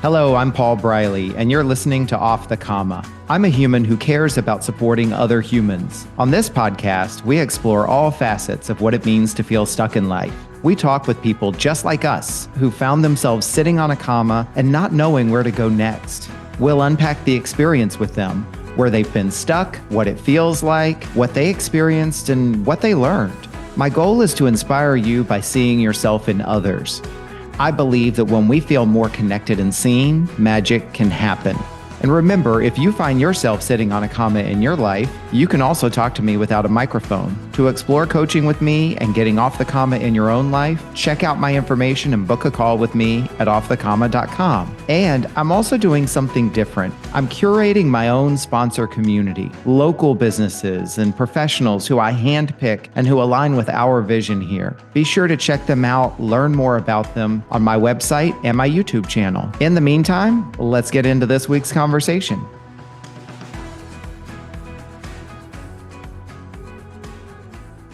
Hello, I'm Paul Briley, and you're listening to Off the Comma. I'm a human who cares about supporting other humans. On this podcast, we explore all facets of what it means to feel stuck in life. We talk with people just like us who found themselves sitting on a comma and not knowing where to go next. We'll unpack the experience with them, where they've been stuck, what it feels like, what they experienced, and what they learned. My goal is to inspire you by seeing yourself in others. I believe that when we feel more connected and seen, magic can happen. And remember, if you find yourself sitting on a comma in your life, you can also talk to me without a microphone. To explore coaching with me and getting off the comma in your own life, check out my information and book a call with me at offthecomma.com. And I'm also doing something different. I'm curating my own sponsor community, local businesses and professionals who I handpick and who align with our vision here. Be sure to check them out, learn more about them on my website and my YouTube channel. In the meantime, let's get into this week's conversation.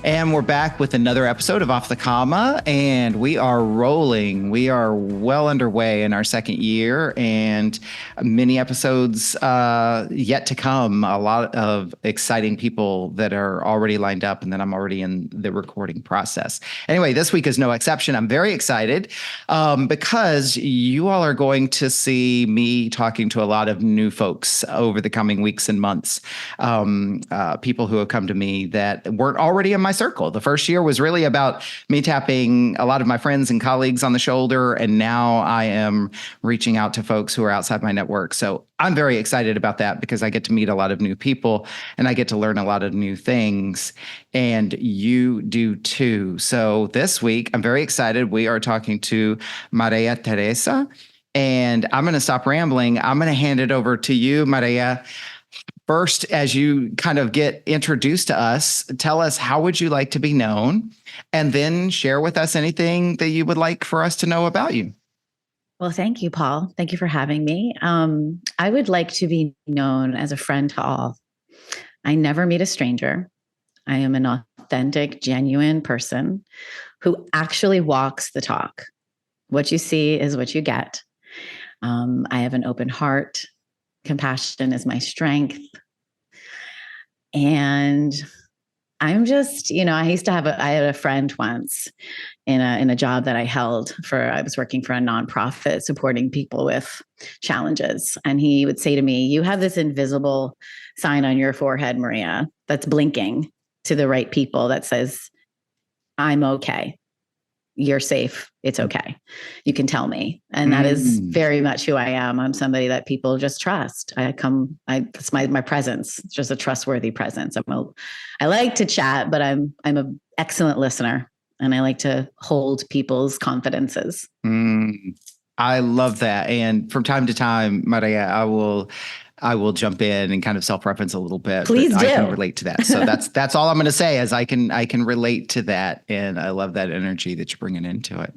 And we're back with another episode of Off the Comma, and we are rolling. We are well underway in our second year, and many episodes yet to come. A lot of exciting people that are already lined up, and then I'm already in the recording process. Anyway, this week is no exception. I'm very excited because you all are going to see me talking to a lot of new folks over the coming weeks and months. People who have come to me that weren't already in my circle. The first year was really about me tapping a lot of my friends and colleagues on the shoulder, and now I am reaching out to folks who are outside my network. So I'm very excited about that because I get to meet a lot of new people and I get to learn a lot of new things, and you do too. So this week, I'm very excited. We are talking to Maria Teresa, and I'm going to stop rambling. I'm going to hand it over to you, Maria. First, as you kind of get introduced to us, tell us how would you like to be known, and then share with us anything that you would like for us to know about you. Well, thank you, Paul. Thank you for having me. I would like to be known as a friend to all. I never meet a stranger. I am an authentic, genuine person who actually walks the talk. What you see is what you get. I have an open heart. Compassion is my strength. And I'm just, I used to I had a friend once in a job that I held I was working for a nonprofit supporting people with challenges. And he would say to me, "You have this invisible sign on your forehead, Maria, that's blinking to the right people that says, I'm okay. You're safe. It's okay. You can tell me." And that is very much who I am. I'm somebody that people just trust. It's my presence. It's just a trustworthy presence. I like to chat, but I'm an excellent listener, and I like to hold people's confidences. I love that. And from time to time, Maria, I will jump in and kind of self-reference a little bit. Please do. I can relate to that. So that's all I'm going to say is I can relate to that. And I love that energy that you're bringing into it.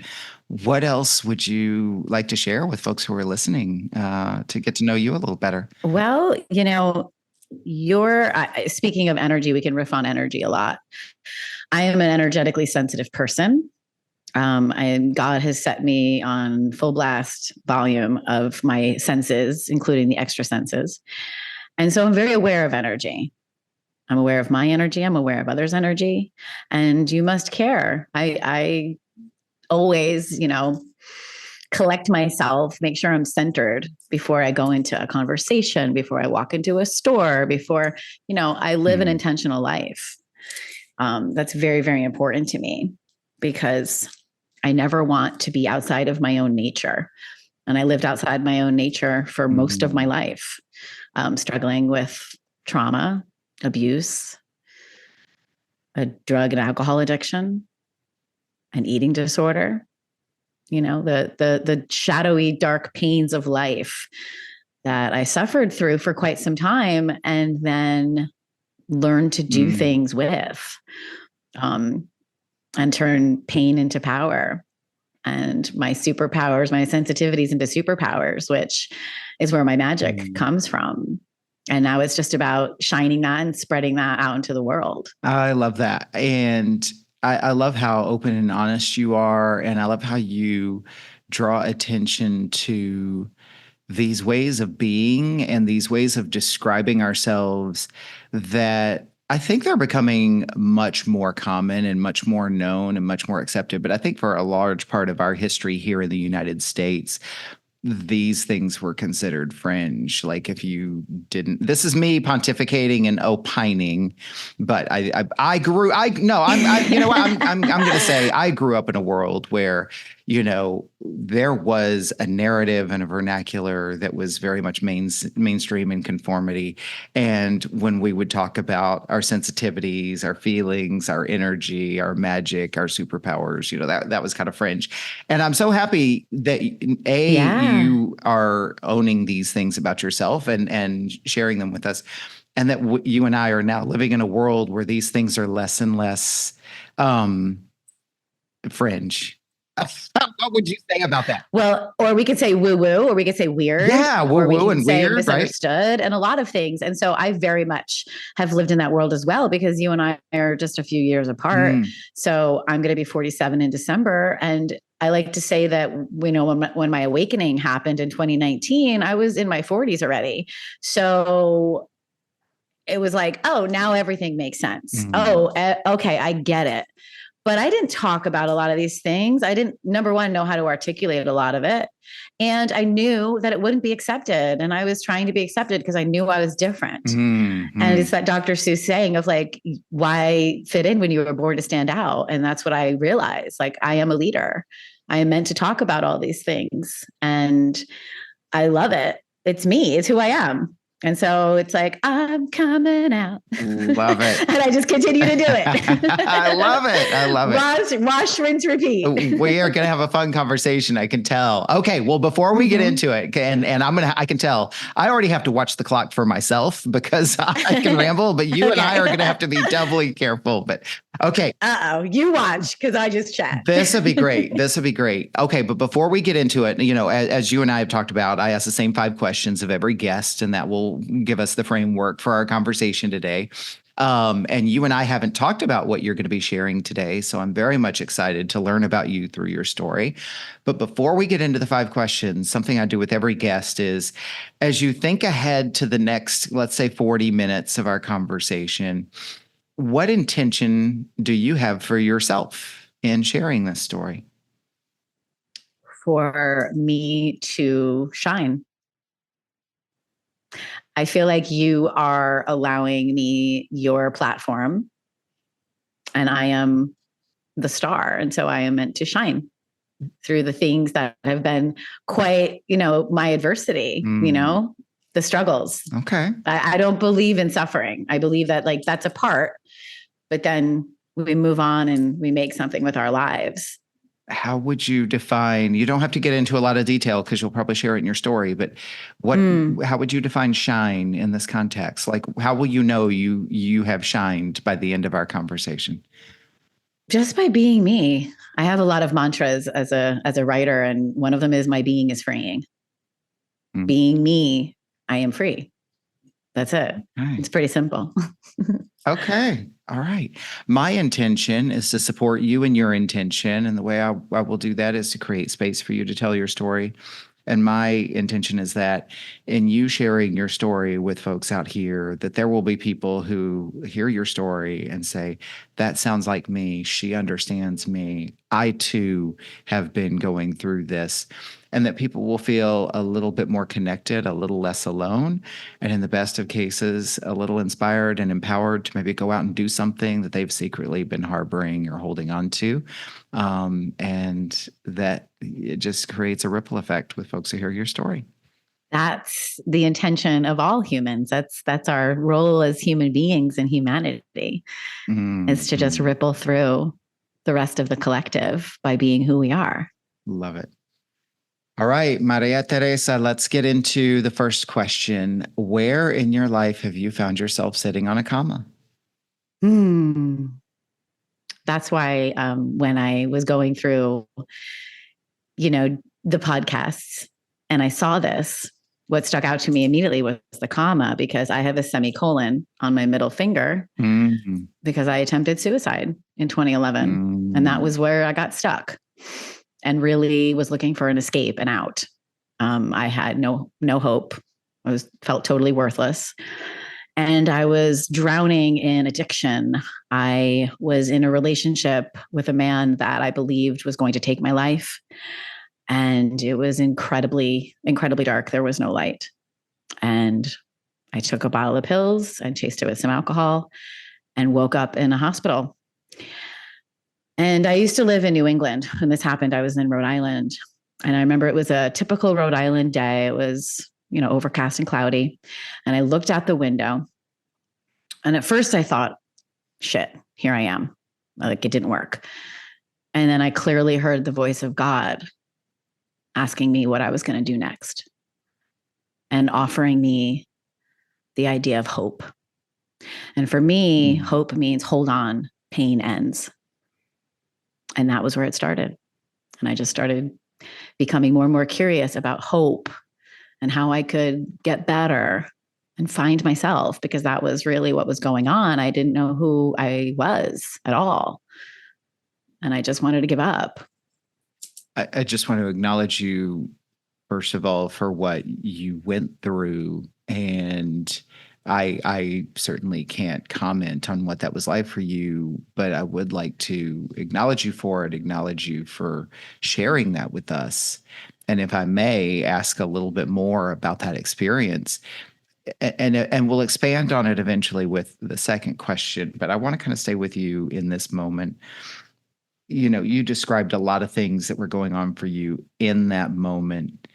What else would you like to share with folks who are listening to get to know you a little better? Well, speaking of energy, we can riff on energy a lot. I am an energetically sensitive person. God has set me on full blast volume of my senses, including the extra senses. And so I'm very aware of energy. I'm aware of my energy. I'm aware of others' energy. And you must care. I always, collect myself, make sure I'm centered before I go into a conversation, before I walk into a store, before, I live an intentional life. That's very, very important to me because I never want to be outside of my own nature. And I lived outside my own nature for most of my life, struggling with trauma, abuse, a drug and alcohol addiction, an eating disorder, the shadowy, dark pains of life that I suffered through for quite some time, and then learned to do things with. And turn pain into power, and my superpowers, my sensitivities into superpowers, which is where my magic comes from. And now it's just about shining that and spreading that out into the world. I love that. And I love how open and honest you are. And I love how you draw attention to these ways of being and these ways of describing ourselves that I think they're becoming much more common and much more known and much more accepted. But I think for a large part of our history here in the United States, these things were considered fringe. Like if you didn't, this is me pontificating and opining, but I grew, you know what, I'm going to say I grew up in a world where, you know, there was a narrative and a vernacular that was very much mainstream and conformity. And when we would talk about our sensitivities, our feelings, our energy, our magic, our superpowers, you know, that was kind of fringe. And I'm so happy that you are owning these things about yourself and sharing them with us. And that you and I are now living in a world where these things are less and less fringe. What would you say about that? Well, or we could say woo-woo, or we could say weird. Yeah, woo-woo and weird, misunderstood, right? And a lot of things. And so I very much have lived in that world as well, because you and I are just a few years apart. So I'm going to be 47 in December. And I like to say that, you know, when my awakening happened in 2019, I was in my 40s already. So it was like, oh, now everything makes sense. Okay, I get it. But I didn't talk about a lot of these things. I didn't, number one, know how to articulate a lot of it. And I knew that it wouldn't be accepted. And I was trying to be accepted because I knew I was different. And it's that Dr. Seuss saying of like, why fit in when you were born to stand out? And that's what I realized. Like, I am a leader. I am meant to talk about all these things. And I love it. It's me. It's who I am. And so it's like, I'm coming out. Love it. And I just continue to do it. I love it. I love it. Wash, rinse, repeat. We are going to have a fun conversation. I can tell. Okay. Well, before we get into it, and I can tell, I already have to watch the clock for myself because I can ramble, but you and I are going to have to be doubly careful. But okay. You watch, because I just chat. This would be great. Okay. But before we get into it, you know, as you and I have talked about, I ask the same 5 questions of every guest, and that will give us the framework for our conversation today. And you and I haven't talked about what you're going to be sharing today. So I'm very much excited to learn about you through your story. But before we get into the 5 questions, something I do with every guest is, as you think ahead to the next, let's say 40 minutes of our conversation, what intention do you have for yourself in sharing this story? For me to shine. I feel like you are allowing me your platform, and I am the star. And so I am meant to shine through the things that have been quite, you know, my adversity, you know, the struggles. Okay. I don't believe in suffering. I believe that like that's a part, but then we move on and we make something with our lives. How would you define, you don't have to get into a lot of detail because you'll probably share it in your story, but how would you define shine in this context? Like, how will you know you have shined by the end of our conversation? Just by being me. I have a lot of mantras as a writer, and one of them is my being is freeing. Being me, I am free. That's it. Right. It's pretty simple. Okay. All right. My intention is to support you in your intention. And the way I will do that is to create space for you to tell your story. And my intention is that in you sharing your story with folks out here, that there will be people who hear your story and say, that sounds like me. She understands me. I too have been going through this. And that people will feel a little bit more connected, a little less alone, and in the best of cases, a little inspired and empowered to maybe go out and do something that they've secretly been harboring or holding on to. And that it just creates a ripple effect with folks who hear your story. That's the intention of all humans. That's our role as human beings in humanity, is to just ripple through the rest of the collective by being who we are. Love it. All right, Maria Teresa, let's get into the first question. Where in your life have you found yourself sitting on a comma? That's why when I was going through, you know, the podcasts and I saw this, what stuck out to me immediately was the comma, because I have a semicolon on my middle finger because I attempted suicide in 2011. And that was where I got stuck. and really was looking for an escape and out. I had no hope. Felt totally worthless. And I was drowning in addiction. I was in a relationship with a man that I believed was going to take my life. And it was incredibly, incredibly dark. There was no light. And I took a bottle of pills and chased it with some alcohol and woke up in a hospital. And I used to live in New England when this happened. I was in Rhode Island. And I remember it was a typical Rhode Island day. It was, overcast and cloudy. And I looked out the window. And at first I thought, shit, here I am. Like, it didn't work. And then I clearly heard the voice of God asking me what I was going to do next and offering me the idea of hope. And for me, hope means hold on, pain ends. And that was where it started. And I just started becoming more and more curious about hope and how I could get better and find myself, because that was really what was going on. I didn't know who I was at all. And I just wanted to give up. I just want to acknowledge you, first of all, for what you went through. And I certainly can't comment on what that was like for you, but I would like to acknowledge you for it, acknowledge you for sharing that with us. And if I may ask a little bit more about that experience, and we'll expand on it eventually with the second question, but I want to kind of stay with you in this moment. You described a lot of things that were going on for you in that moment.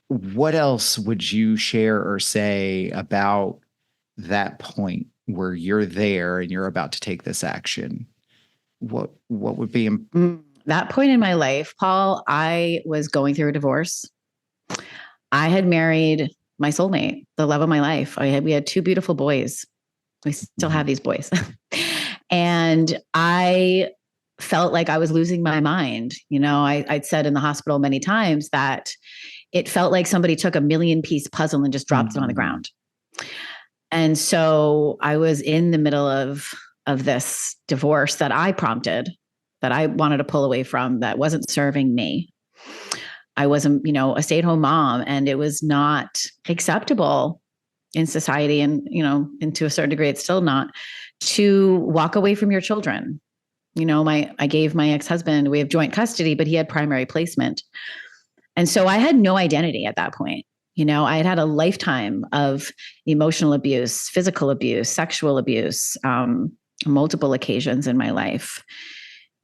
What else would you share or say about that point where you're there and you're about to take this action? What would be that point in my life, Paul? I was going through a divorce. I had married my soulmate, the love of my life. We had two beautiful boys. We still have these boys. And I felt like I was losing my mind. I'd said in the hospital many times that it felt like somebody took a 1,000,000-piece puzzle and just dropped it on the ground. And so I was in the middle of this divorce that I prompted, that I wanted to pull away from, that wasn't serving me. I was, a stay-at-home mom, and it was not acceptable in society, and, and to a certain degree, it's still not, to walk away from your children. I gave my ex-husband, we have joint custody, but he had primary placement. And so I had no identity at that point. I had had a lifetime of emotional abuse, physical abuse, sexual abuse, multiple occasions in my life.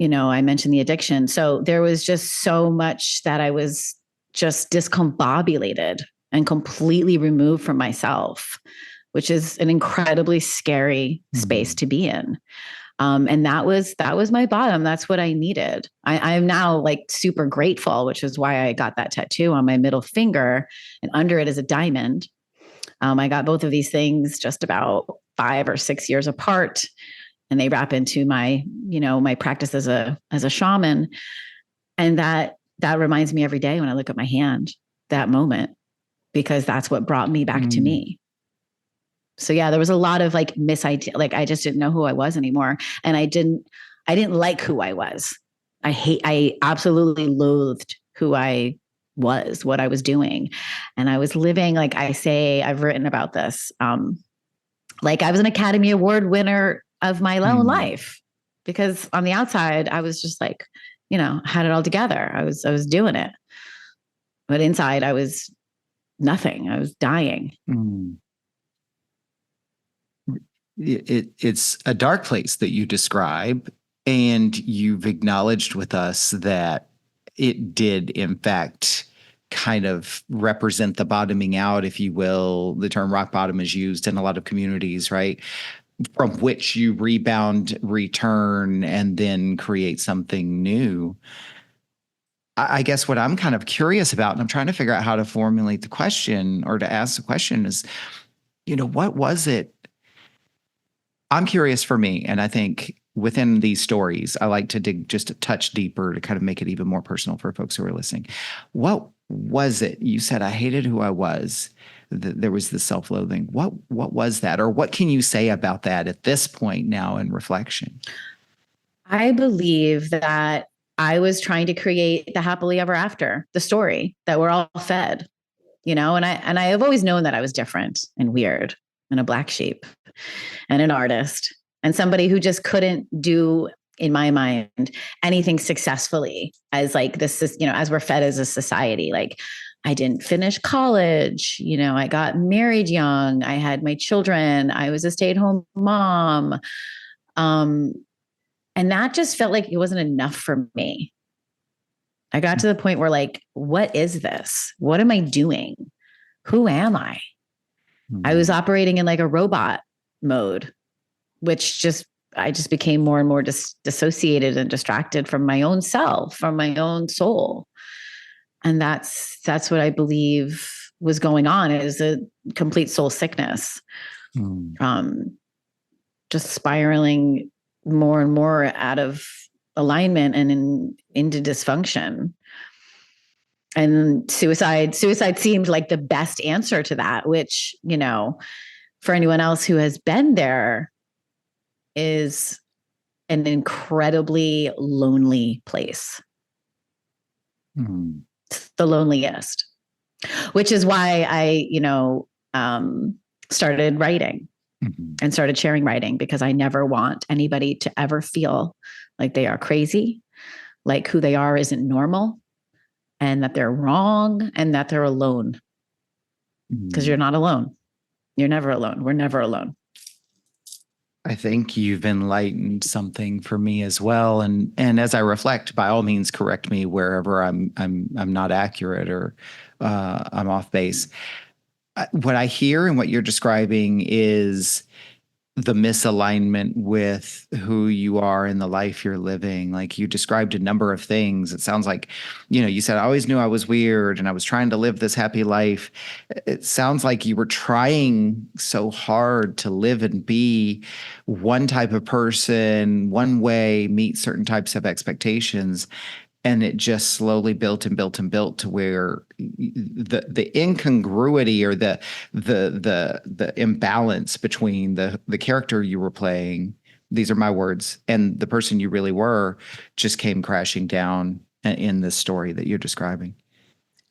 I mentioned the addiction. So there was just so much that I was just discombobulated and completely removed from myself, which is an incredibly scary space to be in. And that was my bottom. That's what I needed. I'm now like super grateful, which is why I got that tattoo on my middle finger, and under it is a diamond. I got both of these things just about 5 or 6 years apart, and they wrap into my practice as a shaman. And that reminds me every day when I look at my hand, that moment, because that's what brought me back to me. So yeah, there was a lot of like misidea. Like, I just didn't know who I was anymore. And I didn't like who I was. I absolutely loathed who I was, what I was doing. And I was living, like I say, I've written about this. Like I was an Academy Award winner of my own life, because on the outside, I was just like, had it all together. I was doing it. But inside I was nothing. I was dying. It's a dark place that you describe, and you've acknowledged with us that it did, in fact, kind of represent the bottoming out, if you will. The term rock bottom is used in a lot of communities, right? From which you rebound, return, and then create something new. I guess what I'm kind of curious about, and I'm trying to figure out how to formulate the question or to ask the question, is, what was it? I'm curious for me, and I think within these stories, I like to dig just a touch deeper to kind of make it even more personal for folks who are listening. What was it? You said, I hated who I was. There was the self-loathing. What was that? Or what can you say about that at this point now in reflection? I believe that I was trying to create the happily ever after, the story that we're all fed, and I have always known that I was different and weird and a black sheep and an artist and somebody who just couldn't do, in my mind, anything successfully as like this is, as we're fed as a society. Like I didn't finish college, I got married young, I had my children, I was a stay-at-home mom. And that just felt like it wasn't enough for me. I got to the point where like, what is this? What am I doing? Who am I? I was operating in like a robot mode, which I just became more and more dissociated and distracted from my own self, from my own soul. And that's what I believe was going on. It was a complete soul sickness. Just spiraling more and more out of alignment and into dysfunction. And suicide seemed like the best answer to that, which, for anyone else who has been there, is an incredibly lonely place. It's the loneliest, which is why I, started writing and started sharing writing, because I never want anybody to ever feel like they are crazy, like who they are isn't normal, and that they're wrong, and that they're alone. Because you're not alone. You're never alone. We're never alone. I think you've enlightened something for me as well. And as I reflect, by all means, correct me wherever I'm not accurate or I'm off base. What I hear and what you're describing is the misalignment with who you are in the life you're living. Like you described a number of things. It sounds like, you said, I always knew I was weird and I was trying to live this happy life. It sounds like you were trying so hard to live and be one type of person, one way, meet certain types of expectations. And it just slowly built and built and built to where the incongruity or the imbalance between the character you were playing, these are my words, and the person you really were just came crashing down in this story that you're describing.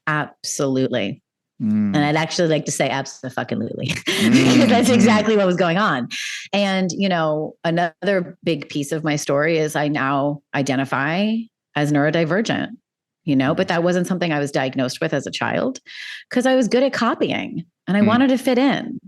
Absolutely. And I'd actually like to say absolutely. That's exactly what was going on. And, another big piece of my story is I now identify as neurodivergent, but that wasn't something I was diagnosed with as a child, because I was good at copying and I wanted to fit in.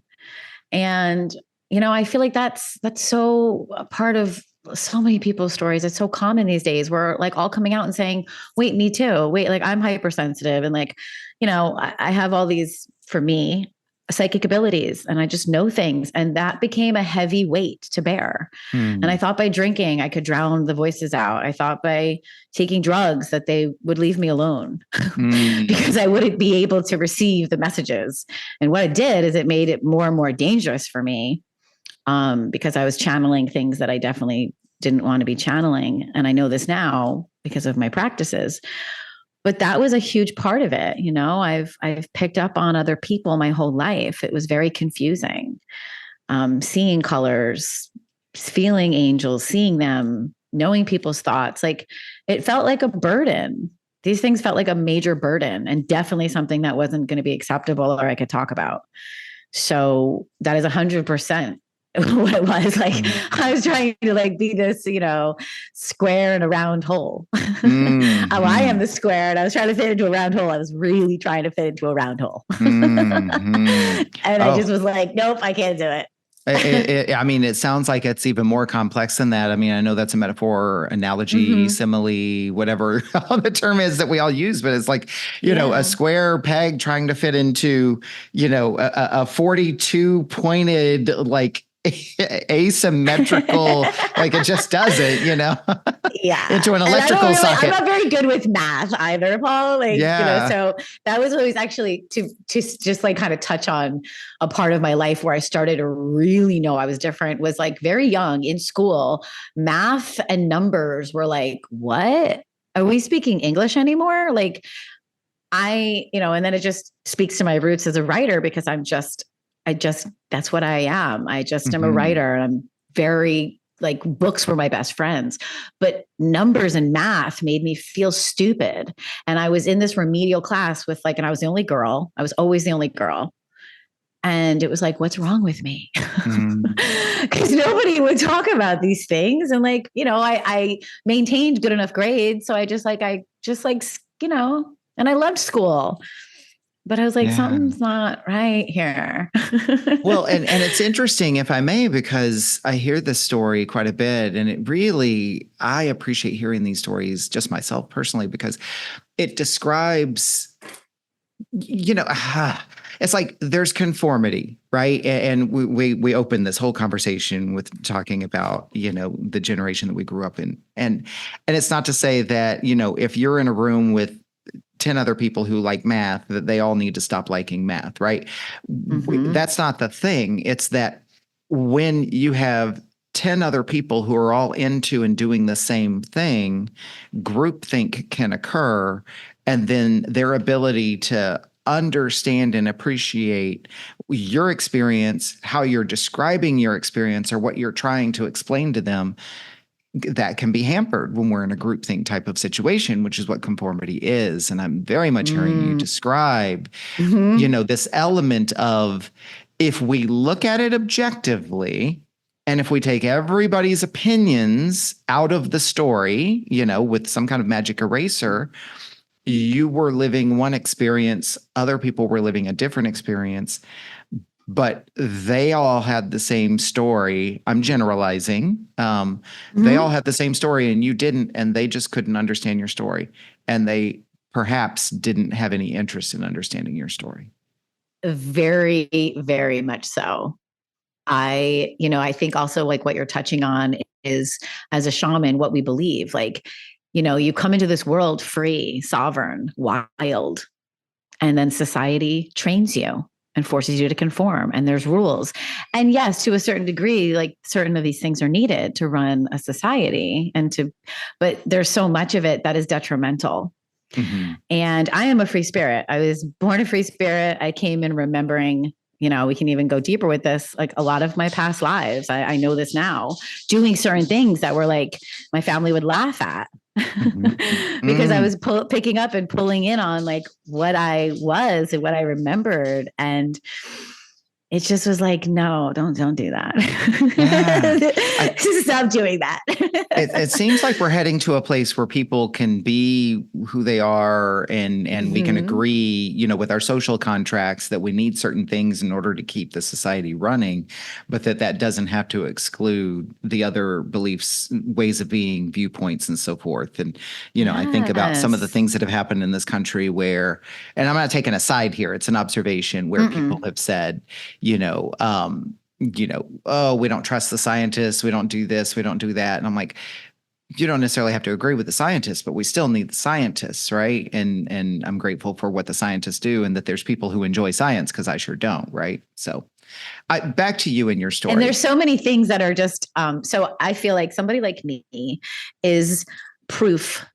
And, I feel like that's so a part of so many people's stories. It's so common these days. We're like all coming out and saying, wait, me too. Wait, like I'm hypersensitive. And like, I have all these, for me, psychic abilities, and I just know things. And that became a heavy weight to bear. And I thought by drinking, I could drown the voices out. I thought by taking drugs that they would leave me alone because I wouldn't be able to receive the messages. And what it did is it made it more and more dangerous for me, because I was channeling things that I definitely didn't want to be channeling. And I know this now because of my practices. But that was a huge part of it. I've picked up on other people my whole life. It was very confusing. Seeing colors, feeling angels, seeing them, knowing people's thoughts. Like it felt like a burden. These things felt like a major burden, and definitely something that wasn't going to be acceptable or I could talk about. So that is 100% what it was. Like I was trying to like be this, square in a round hole. I am the square, and I was trying to fit into a round hole. I was really trying to fit into a round hole. And I just was like, nope, I can't do it. It sounds like it's even more complex than that. I mean, I know that's a metaphor, analogy, simile, whatever the term is that we all use, but it's like, a square peg trying to fit into, a 42 pointed, like asymmetrical, like it just doesn't, into an electrical socket. I'm not very good with math either, Paul. So that was always actually to just like kind of touch on a part of my life where I started to really know I was different, was like very young in school. Math and numbers were like, what? Are we speaking English anymore? Like and then it just speaks to my roots as a writer, because that's what I am. I just am a writer, and I'm very like books were my best friends, but numbers and math made me feel stupid. And I was in this remedial class with like, and I was the only girl. I was always the only girl. And it was like, what's wrong with me? Because nobody would talk about these things. And like, I maintained good enough grades. So I just like, and I loved school. But I was like, something's not right here. Well, and it's interesting, if I may, because I hear this story quite a bit, and it really, I appreciate hearing these stories just myself personally, because it describes, it's like there's conformity, right? And we opened this whole conversation with talking about, the generation that we grew up in. And it's not to say that, if you're in a room with 10 other people who like math, that they all need to stop liking math, right? That's not the thing. It's that when you have 10 other people who are all into and doing the same thing, groupthink can occur. And then their ability to understand and appreciate your experience, how you're describing your experience, or what you're trying to explain to them, that can be hampered when we're in a groupthink type of situation, which is what conformity is. And I'm very much hearing you describe, this element of, if we look at it objectively, and if we take everybody's opinions out of the story, with some kind of magic eraser, you were living one experience, other people were living a different experience, but they all had the same story. I'm generalizing. They all had the same story and you didn't, and they just couldn't understand your story. And they perhaps didn't have any interest in understanding your story. Very, very much so. I think also like what you're touching on is, as a shaman, what we believe, like, you come into this world free, sovereign, wild, and then society trains you and forces you to conform, and there's rules. And yes, to a certain degree, like certain of these things are needed to run a society but there's so much of it that is detrimental. And I am a free spirit. I was born a free spirit. I came in remembering, we can even go deeper with this, like a lot of my past lives. I know this now, doing certain things that were like, my family would laugh at. Because I was picking up and pulling in on like what I was and what I remembered. And it just was like, no, don't do that. Stop doing that. It seems like we're heading to a place where people can be who they are, and we can agree, with our social contracts that we need certain things in order to keep the society running, but that doesn't have to exclude the other beliefs, ways of being, viewpoints, and so forth. And, I think about some of the things that have happened in this country where, and I'm not taking a side here, it's an observation where people have said, oh, we don't trust the scientists. We don't do this. We don't do that. And I'm like, you don't necessarily have to agree with the scientists, but we still need the scientists, right? And I'm grateful for what the scientists do, and that there's people who enjoy science, because I sure don't, right? So back to you and your story. And there's so many things that are just, so I feel like somebody like me is proof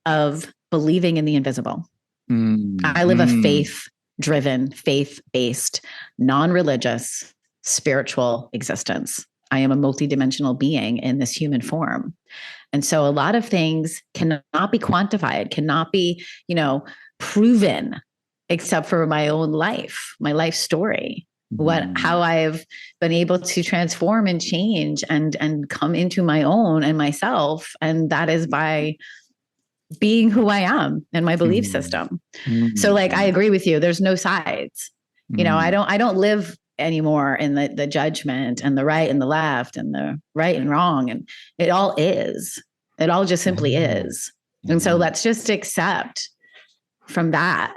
of believing in the invisible. I live a faith-driven, faith-based, non-religious, spiritual existence. I am a multidimensional being in this human form. And so a lot of things cannot be quantified, cannot be, proven, except for my own life, my life story, how I've been able to transform and change and come into my own and myself. And that is by being who I am and my belief system. So like, I agree with you. There's no sides. I don't live anymore in the judgment and the right and the left and the right and wrong. And it all just simply is. And so let's just accept from that.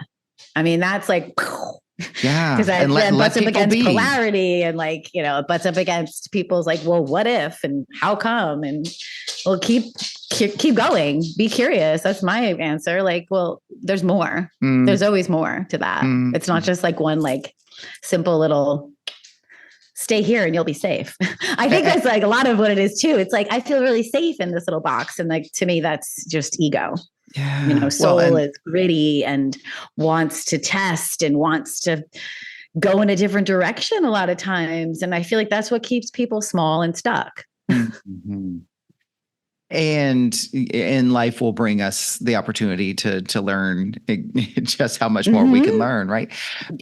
I mean, that's like, because it butts up against polarity, and like, it butts up against people's like, well, what if, and how come? And we'll keep going, be curious. That's my answer. Like, well, there's more. There's always more to that. It's not just like one, like simple little stay here and you'll be safe. I think that's like a lot of what it is too. It's like, I feel really safe in this little box. And like, to me, that's just ego. Soul is gritty and wants to test and wants to go in a different direction a lot of times. And I feel like that's what keeps people small and stuck. Mhm. And life will bring us the opportunity to learn just how much more we can learn, right?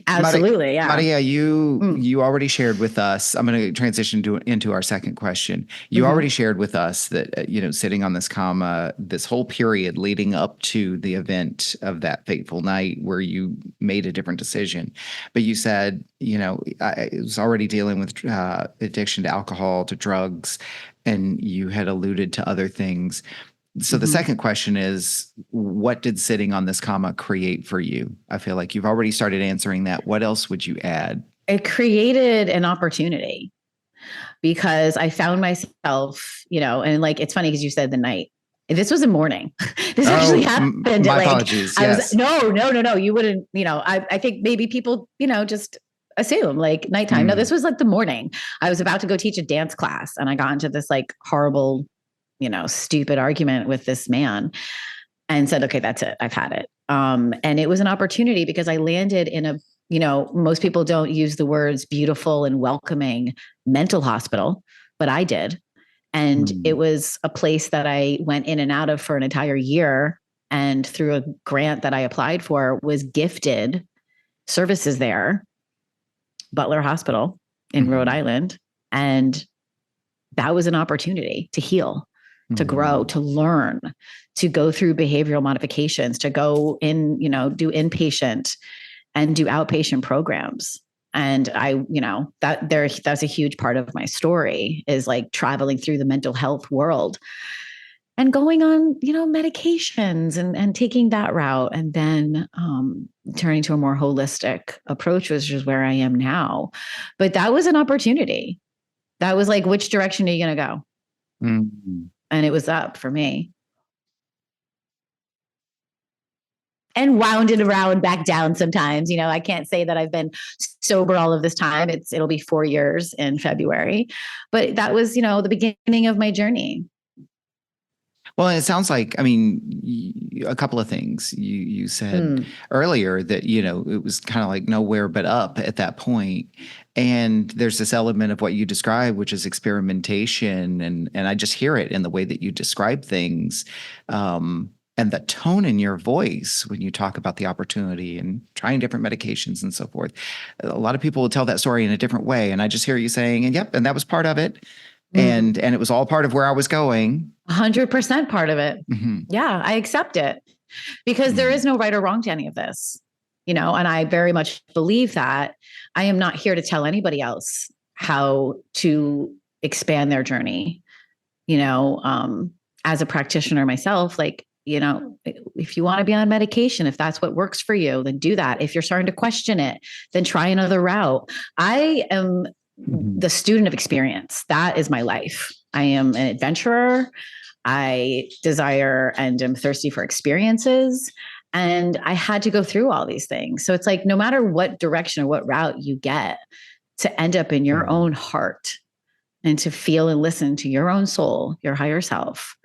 Absolutely, yeah. Maria, you already shared with us. I'm going to transition into our second question. You already shared with us that sitting on this comma, this whole period leading up to the event of that fateful night where you made a different decision, but you said I was already dealing with addiction to alcohol, to drugs, and you had alluded to other things. So the second question is, what did sitting on this comma create for you? I feel like you've already started answering that. What else would you add? It created an opportunity because I found myself, and like, it's funny because you said the night. This was a morning. This actually happened. My apologies. Yes. No. You wouldn't, I think maybe people, just assume like nighttime. No, this was like the morning. I was about to go teach a dance class and I got into this like horrible, stupid argument with this man and said, okay, that's it. I've had it. And it was an opportunity because I landed in a, most people don't use the words beautiful and welcoming mental hospital, but I did. And it was a place that I went in and out of for an entire year. And through a grant that I applied for, was gifted services there, Butler Hospital in Rhode Island. And that was an opportunity to heal, to grow, to learn, to go through behavioral modifications, to go in, do inpatient and do outpatient programs. And that's a huge part of my story, is like traveling through the mental health world and going on, medications and taking that route. And then turning to a more holistic approach, which is where I am now. But that was an opportunity. That was like, which direction are you going to go? And it was up for me. And wound it around back down sometimes. I can't say that I've been sober all of this time. It'll be 4 years in February. But that was, the beginning of my journey. Well, it sounds like, a couple of things. You said earlier that, it was kind of like nowhere but up at that point. And there's this element of what you describe, which is experimentation. And I just hear it in the way that you describe things. And the tone in your voice when you talk about the opportunity and trying different medications and so forth. A lot of people will tell that story in a different way. And I just hear you saying, and yep, and that was part of it. And it was all part of where I was going. 100% part of it. Yeah, I accept it because there is no right or wrong to any of this, and I very much believe that. I am not here to tell anybody else how to expand their journey. As a practitioner myself, like, if you want to be on medication, if that's what works for you, then do that. If you're starting to question it, then try another route. I am the student of experience. That is my life. I am an adventurer. I desire and am thirsty for experiences. And I had to go through all these things. So it's like, no matter what direction or what route you get, to end up in your own heart and to feel and listen to your own soul, your higher self,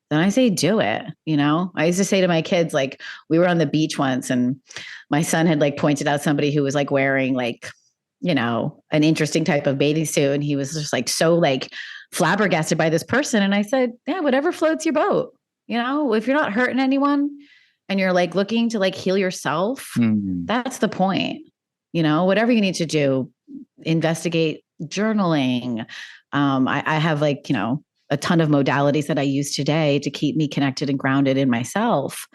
then I say, do it. I used to say to my kids, like, we were on the beach once and my son had like pointed out somebody who was like wearing like, an interesting type of bathing suit. And he was just like, so like flabbergasted by this person. And I said, yeah, whatever floats your boat. If you're not hurting anyone and you're like looking to like heal yourself, that's the point. Whatever you need to do, investigate, journaling. I have like, a ton of modalities that I use today to keep me connected and grounded in myself.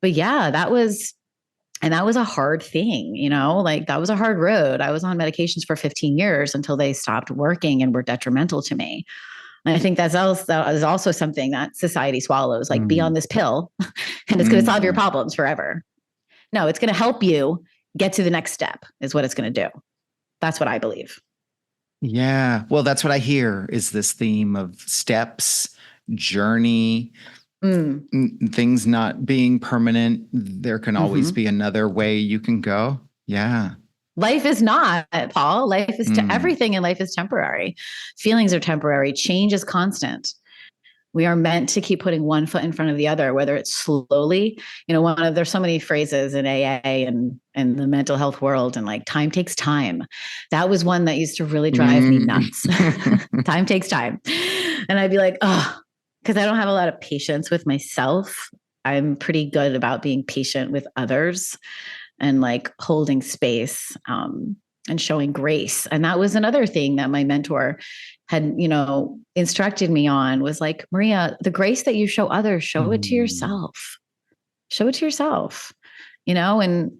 But yeah, that was a hard thing, like that was a hard road. I was on medications for 15 years until they stopped working and were detrimental to me. And I think that is also something that society swallows, like be on this pill and it's going to solve your problems forever. No, it's going to help you get to the next step is what it's going to do. That's what I believe. Yeah. Well, that's what I hear is this theme of steps, journey, things not being permanent. There can always be another way you can go. Yeah. Life is not, Paul. Life is everything in life is temporary. Feelings are temporary. Change is constant. We are meant to keep putting one foot in front of the other, whether it's slowly, there's so many phrases in AA and the mental health world, and like time takes time. That was one that used to really drive me nuts. Time takes time. And I'd be like, oh, because I don't have a lot of patience with myself. I'm pretty good about being patient with others and like holding space and showing grace. And that was another thing that my mentor had, instructed me on, was like, Maria, the grace that you show others, show it to yourself. Show it to yourself, and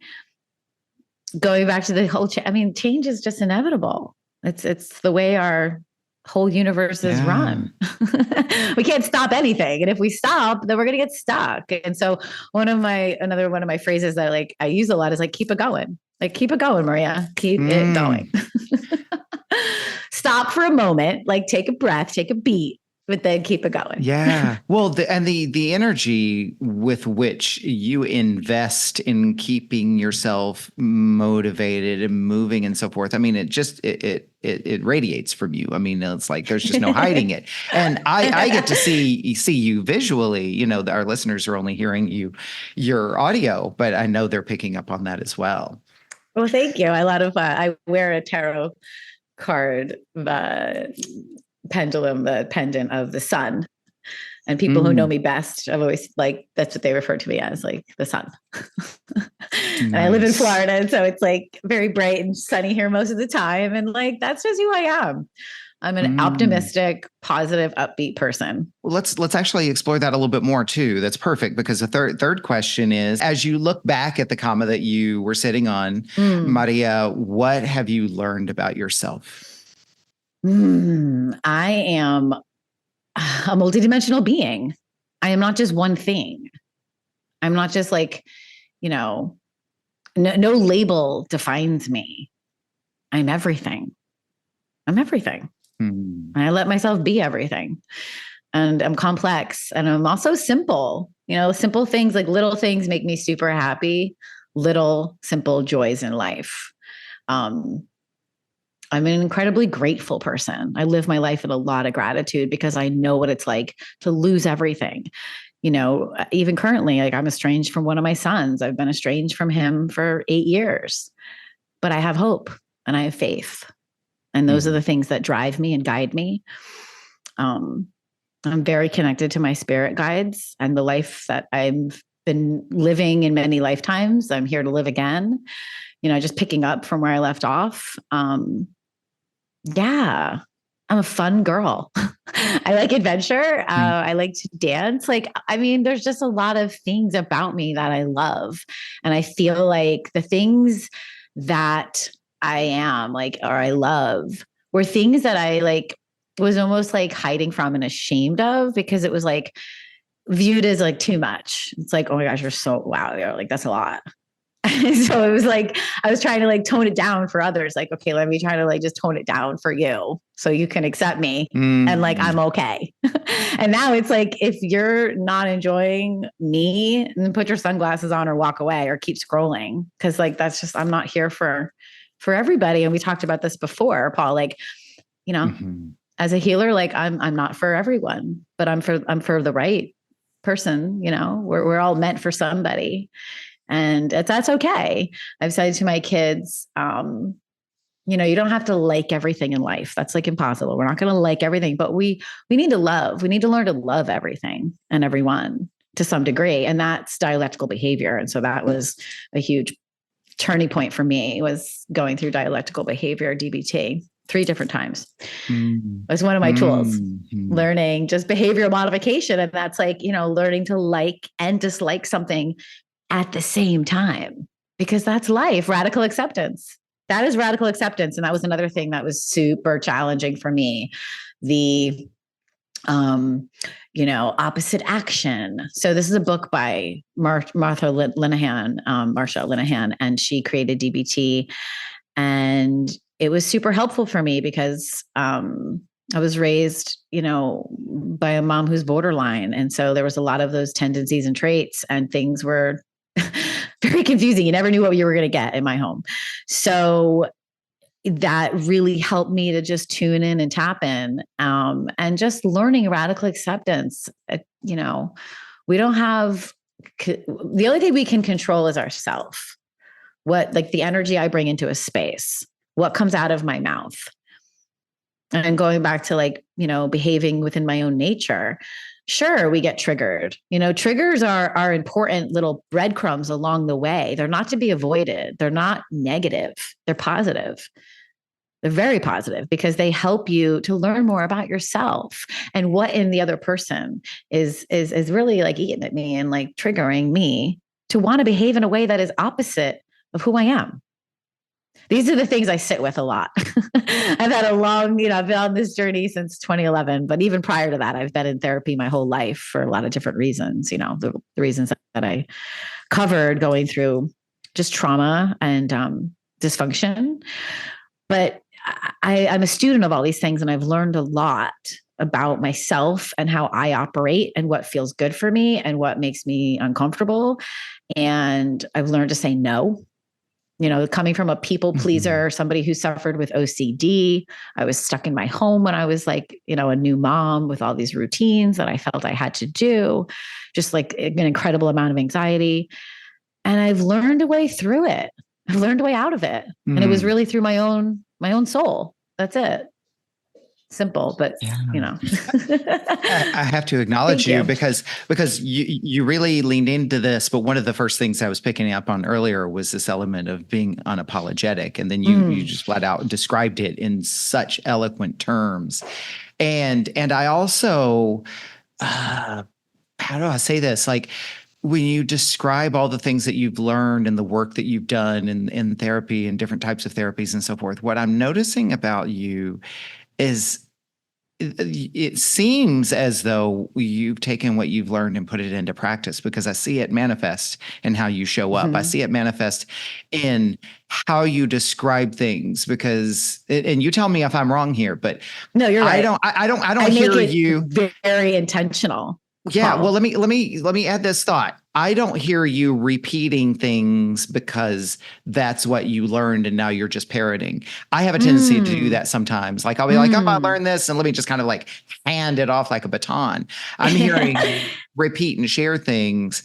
going back to the whole, change is just inevitable. It's the way our whole universe is run. We can't stop anything. And if we stop, then we're going to get stuck. And so another one of my phrases that like I use a lot is like, keep it going. Like, keep it going, Maria, keep it going. Stop for a moment, like take a breath, take a beat, but then keep it going. Yeah. Well, the energy with which you invest in keeping yourself motivated and moving and so forth. I mean, it radiates from you. I mean, it's like, there's just no hiding it. And I get to see you visually, our listeners are only hearing your audio, but I know they're picking up on that as well. Well, thank you. I wear a tarot card, pendulum, the pendant of the sun. And people who know me best, I've always like, that's what they refer to me as, like the sun. And I live in Florida. And so it's like very bright and sunny here most of the time. And like, that's just who I am. I'm an optimistic, positive, upbeat person. Well, let's actually explore that a little bit more too. That's perfect, because the third question is, as you look back at the comma that you were sitting on, Maria, what have you learned about yourself? I am a multidimensional being. I am not just one thing. I'm not just like, no label defines me. I'm everything. I'm everything. And I let myself be everything. And I'm complex, and I'm also simple. Simple things, like little things, make me super happy. Little simple joys in life. I'm an incredibly grateful person. I live my life in a lot of gratitude because I know what it's like to lose everything. Even currently, like I'm estranged from one of my sons. I've been estranged from him for 8 years, but I have hope and I have faith. And those are the things that drive me and guide me. I'm very connected to my spirit guides and the life that I've been living in many lifetimes. I'm here to live again, just picking up from where I left off. I'm a fun girl. I like adventure. I like to dance. There's just a lot of things about me that I love. And I feel like the things that I am like, or I love, were things that I like was almost like hiding from and ashamed of, because it was like viewed as like too much. It's like, oh my gosh, you're like, that's a lot. So it was like, I was trying to like tone it down for others. Like, okay, let me try to like just tone it down for you so you can accept me and like, I'm okay. And now it's like, if you're not enjoying me, then put your sunglasses on or walk away or keep scrolling. Cause like, that's just, I'm not here for everybody. And we talked about this before, Paul, like, as a healer, like I'm not for everyone, but I'm for the right person. We're all meant for somebody. And that's okay. I've said to my kids, you don't have to like everything in life. That's like impossible. We're not going to like everything, but we need to love. We need to learn to love everything and everyone to some degree. And that's dialectical behavior. And so that was a huge turning point for me, was going through dialectical behavior, DBT, 3 different times. It was one of my tools, learning just behavioral modification. And that's like, learning to like and dislike something at the same time, because that's life. Radical acceptance. That is radical acceptance. And that was another thing that was super challenging for me. The, opposite action. So this is a book by Marsha Linehan, and she created DBT. And it was super helpful for me because, I was raised, by a mom who's borderline. And so there was a lot of those tendencies and traits, and things were very confusing. You never knew what you were going to get in my home. So that really helped me to just tune in and tap in, and just learning radical acceptance. You know, we don't have, the only thing we can control is ourself. What, like the energy I bring into a space, what comes out of my mouth. And going back to like, you know, behaving within my own nature. Sure, we get triggered. You know, triggers are important little breadcrumbs along the way. They're not to be avoided. They're not negative. They're positive. They're very positive because they help you to learn more about yourself and what in the other person is really like eating at me and like triggering me to want to behave in a way that is opposite of who I am. These are the things I sit with a lot. I've had a long, you know, I've been on this journey since 2011, but even prior to that, I've been in therapy my whole life for a lot of different reasons, you know, the reasons that I covered, going through just trauma and dysfunction. But I'm a student of all these things, and I've learned a lot about myself and how I operate and what feels good for me and what makes me uncomfortable. And I've learned to say no. You know, coming from a people pleaser, somebody who suffered with OCD, I was stuck in my home when I was like, you know, a new mom with all these routines that I felt I had to do, just like an incredible amount of anxiety. And I've learned a way through it. I've learned a way out of it. And it was really through my own soul. That's it. Simple, but you know, I have to acknowledge you because you really leaned into this. But one of the first things I was picking up on earlier was this element of being unapologetic, and then you just flat out described it in such eloquent terms. And I also, how do I say this? Like, when you describe all the things that you've learned and the work that you've done in therapy and different types of therapies and so forth, what I'm noticing about you is it seems as though you've taken what you've learned and put it into practice, because I see it manifest in how you show up. I see it manifest in how you describe things, because, and you tell me if I'm wrong here, but no, you're right. I don't hear you very intentional. Yeah. Well, let me add this thought. I don't hear you repeating things because that's what you learned and now you're just parroting. I have a tendency to do that sometimes. Like I'll be like, oh, I learned this, and let me just kind of like hand it off like a baton. I'm hearing repeat and share things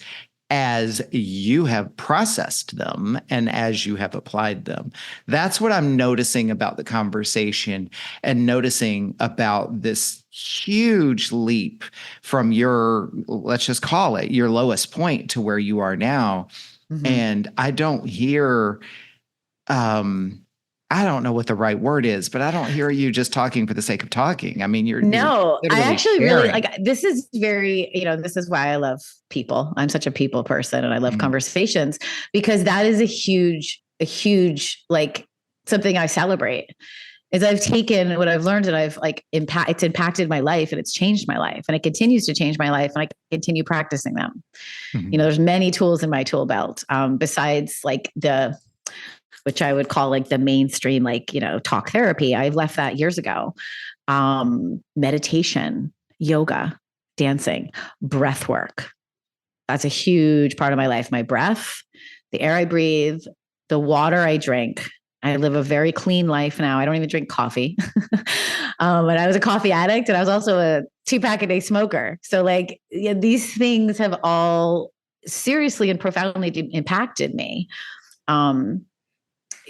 as you have processed them and as you have applied them. That's what I'm noticing about the conversation, and noticing about this huge leap from your, let's just call it your lowest point to where you are now. And I don't hear, I don't know what the right word is, but I don't hear you just talking for the sake of talking. I mean, you're I actually really like, this is very, you know, this is why I love people. I'm such a people person, and I love conversations, because that is a huge, like something I celebrate, is I've taken what I've learned and I've like it's impacted my life, and it's changed my life, and it continues to change my life, and I continue practicing them. You know, there's many tools in my tool belt, besides like which I would call like the mainstream, like, you know, talk therapy. I left that years ago. Meditation, yoga, dancing, breath work. That's a huge part of my life. My breath, the air I breathe, the water I drink. I live a very clean life now. I don't even drink coffee. And I was a coffee addict, and I was also a 2-pack-a-day smoker. So like, yeah, these things have all seriously and profoundly impacted me.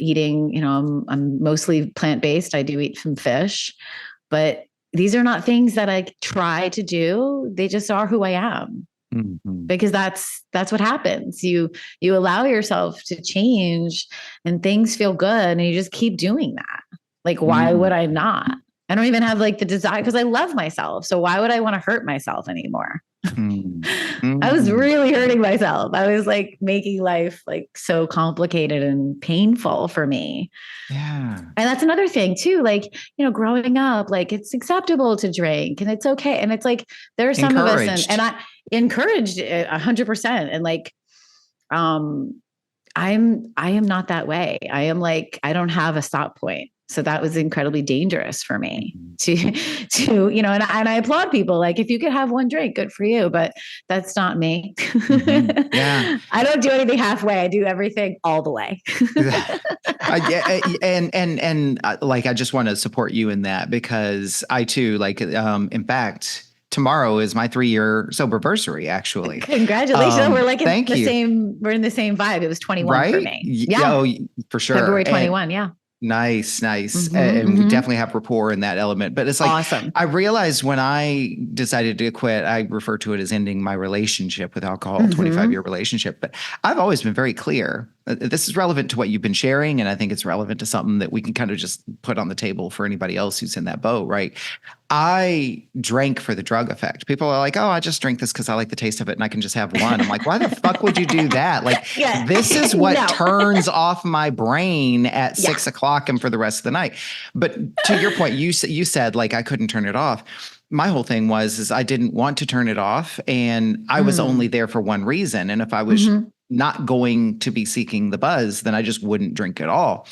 Eating, you know, I'm mostly plant-based. I do eat some fish, but these are not things that I try to do. They just are who I am. Because that's what happens. You allow yourself to change, and things feel good, and you just keep doing that. Like, why would I not? I don't even have like the desire, because I love myself. So why would I want to hurt myself anymore? I was really hurting myself. I was like making life like so complicated and painful for me. Yeah. And that's another thing too. Like, you know, growing up, like it's acceptable to drink and it's okay. And it's like, there are some of us, and I encouraged 100%. And like, I am not that way. I am like, I don't have a stop point. So that was incredibly dangerous for me to, you know, and I applaud people. Like, if you could have one drink, good for you, but that's not me. Yeah. I don't do anything halfway. I do everything all the way. And like, I just want to support you in that, because I too, like, in fact, tomorrow is my 3-year soberversary, actually. Congratulations. We're like thank you. We're in the same vibe. It was 21 right? for me. Yeah. Oh, for sure. February 21. Yeah. Nice. And we definitely have rapport in that element. But it's like, awesome. I realized when I decided to quit, I refer to it as ending my relationship with alcohol, 25-year relationship. But I've always been very clear. This is relevant to what you've been sharing. And I think it's relevant to something that we can kind of just put on the table for anybody else who's in that boat, right? I drank for the drug effect. People are like, oh, I just drink this because I like the taste of it and I can just have one. I'm like, why the fuck would you do that? Like, this is what turns off my brain at 6 o'clock and for the rest of the night. But to your point, you said like, I couldn't turn it off. My whole thing is I didn't want to turn it off, and I was only there for one reason. And if I was not going to be seeking the buzz, then I just wouldn't drink at all.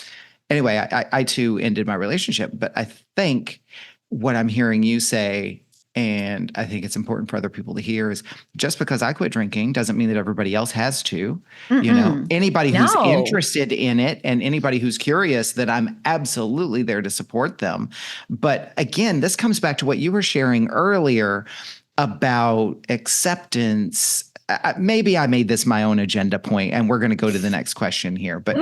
Anyway, I too ended my relationship. But I think what I'm hearing you say, and I think it's important for other people to hear, is just because I quit drinking doesn't mean that everybody else has to. You know, anybody who's interested in it and anybody who's curious, that I'm absolutely there to support them. But again, this comes back to what you were sharing earlier about acceptance. Maybe I made this my own agenda point, and we're going to go to the next question here. But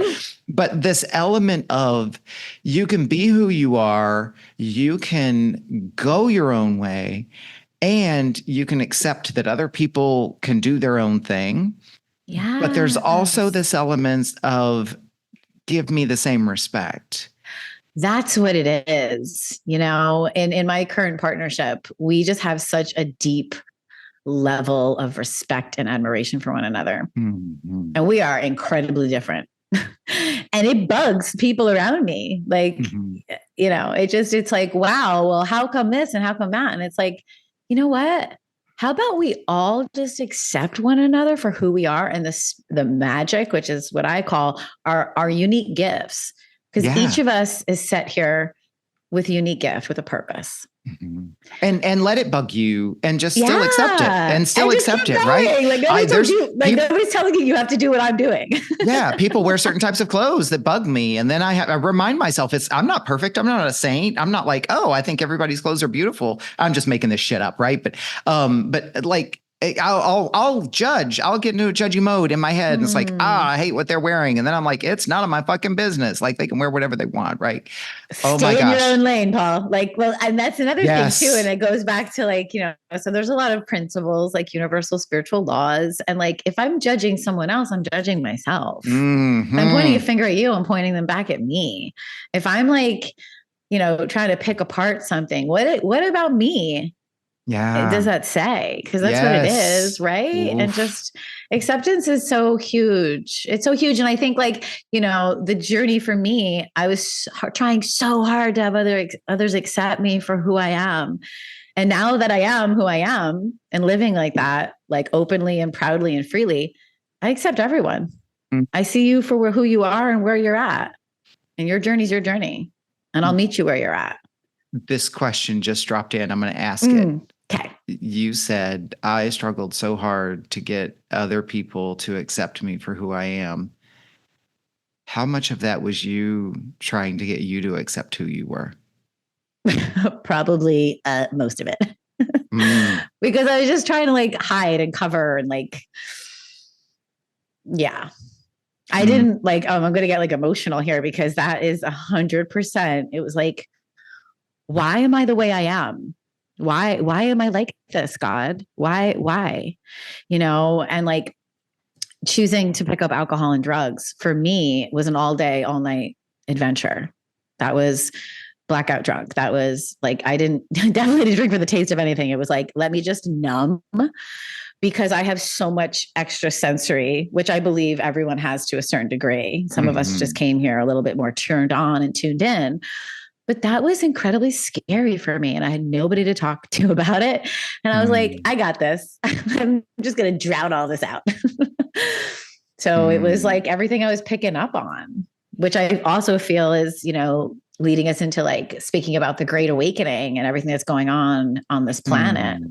this element of, you can be who you are, you can go your own way, and you can accept that other people can do their own thing. Yeah. But there's also this element of, give me the same respect. That's what it is. You know, in my current partnership, we just have such a deep level of respect and admiration for one another. And we are incredibly different. And it bugs people around me. Like, you know, it's like, wow, well, how come this and how come that? And it's like, you know what? How about we all just accept one another for who we are, and the magic, which is what I call our unique gifts. Because each of us is set here with a unique gift, with a purpose. And let it bug you, and just still accept it, and still accept it, right? Like, nobody's telling you have to do what I'm doing. People wear certain types of clothes that bug me, and then I remind myself, I'm not perfect. I'm not a saint. I'm not like, oh, I think everybody's clothes are beautiful. I'm just making this shit up, right? But like, I'll judge. I'll get into a judgy mode in my head. And it's like, I hate what they're wearing. And then I'm like, it's none of my fucking business. Like, they can wear whatever they want, right? Oh my gosh. Stay in your own lane, Paul. Like, well, and that's another thing too. And it goes back to, like, you know, so there's a lot of principles, like universal spiritual laws. And like, if I'm judging someone else, I'm judging myself. If I'm pointing a finger at you, I'm pointing them back at me. If I'm like, you know, trying to pick apart something, what about me? Does that say? Because that's what it is, right? Oof. And just acceptance is so huge. It's so huge. And I think, like, you know, the journey for me, I was trying so hard to have others accept me for who I am. And now that I am who I am and living like that, like openly and proudly and freely, I accept everyone. I see you for who you are and where you're at. And your journey's your journey. And I'll meet you where you're at. This question just dropped in. I'm going to ask it. Okay. You said, I struggled so hard to get other people to accept me for who I am. How much of that was you trying to get you to accept who you were? Probably most of it. Because I was just trying to like hide and cover and like, I didn't like, I'm going to get like emotional here, because that is 100%. It was like, why am I the way I am? Why am I like this, God? Why? You know, and like choosing to pick up alcohol and drugs for me was an all day, all night adventure. That was blackout drunk. That was like, I definitely didn't drink for the taste of anything. It was like, let me just numb, because I have so much extra sensory, which I believe everyone has to a certain degree. Some of us just came here a little bit more turned on and tuned in. But that was incredibly scary for me. And I had nobody to talk to about it. And I was like, I got this. I'm just going to drown all this out. So it was like everything I was picking up on, which I also feel is, you know, leading us into like speaking about the Great Awakening and everything that's going on this planet.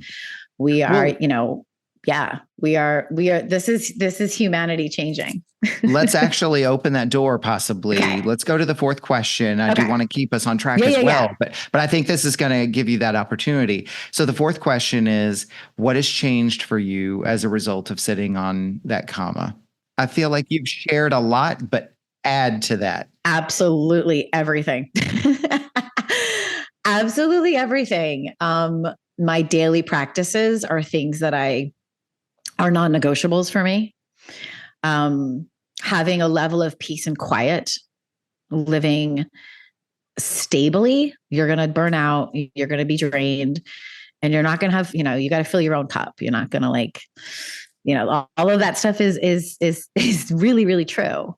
We are, Well, you know, yeah, we are, this is humanity changing. let's actually open that door, possibly. Okay. Let's go to the fourth question. I do Okay. want to keep us on track Yeah, as yeah, yeah. well, but I think this is going to give you that opportunity. So the fourth question is, what has changed for you as a result of sitting on that comma? I feel like you've shared a lot, but add to that. Absolutely everything. Absolutely everything. My daily practices are things that are non-negotiables for me. Having a level of peace and quiet, living stably, you're going to burn out, you're going to be drained, and you're not going to have, you know, you got to fill your own cup. You're not going to like, you know, all of that stuff is really, really true.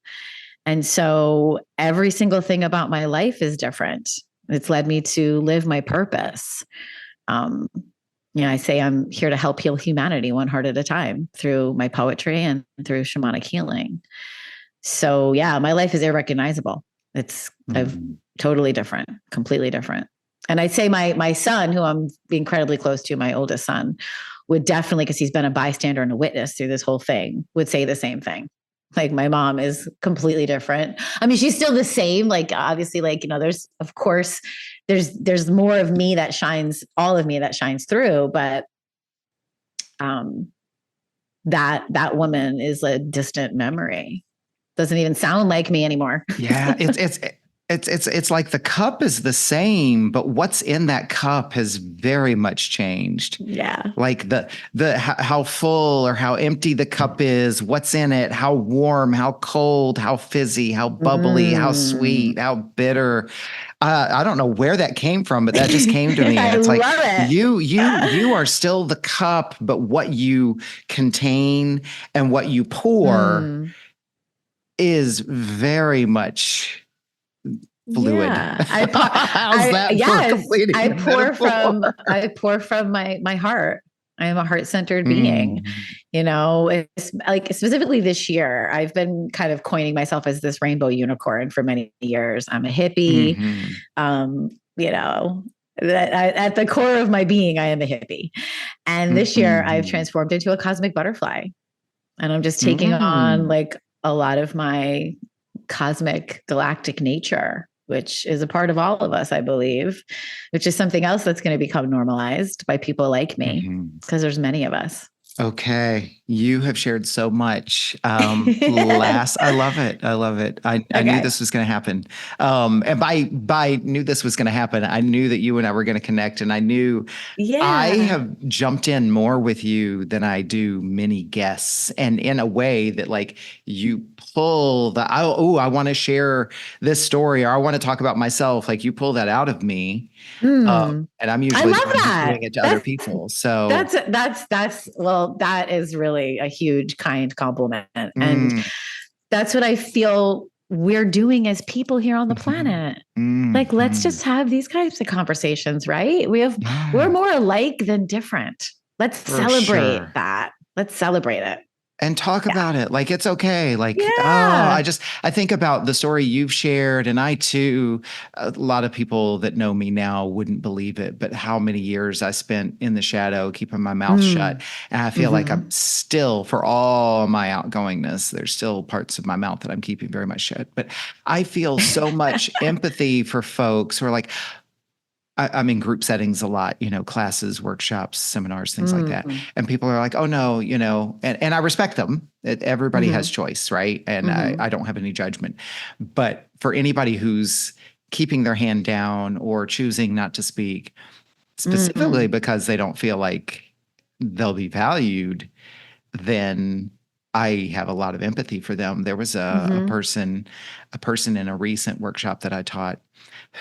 And so every single thing about my life is different. It's led me to live my purpose. You know, I say I'm here to help heal humanity one heart at a time through my poetry and through shamanic healing. So yeah, my life is irrecognizable. It's totally different, completely different. And I'd say my son, who I'm incredibly close to, my oldest son, would definitely, because he's been a bystander and a witness through this whole thing, would say the same thing. Like my mom is completely different. I mean, she's still the same. Like obviously, like, you know, there's of course there's more of me that shines, all of me that shines through, but that woman is a distant memory. Doesn't even sound like me anymore. Yeah, it's like the cup is the same, but what's in that cup has very much changed. Yeah. Like how full or how empty the cup is, what's in it, how warm, how cold, how fizzy, how bubbly, how sweet, how bitter. I don't know where that came from, but that just came to me. And it's like love it. you are still the cup, but what you contain and what you pour is very much fluid. Yeah. How's that for completing I the pour from my heart. I am a heart-centered being. Mm. You know, it's like specifically this year, I've been kind of coining myself as this rainbow unicorn for many years. I'm a hippie. You know, at the core of my being, I am a hippie. And this year I've transformed into a cosmic butterfly. And I'm just taking on like a lot of my cosmic galactic nature, which is a part of all of us, I believe, which is something else that's going to become normalized by people like me, because there's many of us. Okay. You have shared so much. I love it. I love it. I knew this was going to happen. And by knew this was going to happen, I knew that you and I were going to connect, and I knew I have jumped in more with you than I do many guests. And in a way that like you pull I want to share this story, or I want to talk about myself. Like you pull that out of me. And I'm usually doing it to other people. So well, that is really a huge, kind compliment. And that's what I feel we're doing as people here on the planet. Like, let's just have these types of conversations, right? We're more alike than different. Let's celebrate that. Let's celebrate it. And talk about it. Like, it's okay. Like, I think about the story you've shared, and I too, a lot of people that know me now wouldn't believe it, but how many years I spent in the shadow, keeping my mouth shut. And I feel like I'm still, for all my outgoingness, there's still parts of my mouth that I'm keeping very much shut. But I feel so much empathy for folks who are like, I'm in group settings a lot, you know, classes, workshops, seminars, things like that. And people are like, oh no, you know, and I respect them. Everybody has choice, right? And I don't have any judgment. But for anybody who's keeping their hand down or choosing not to speak, specifically because they don't feel like they'll be valued, then I have a lot of empathy for them. There was a person in a recent workshop that I taught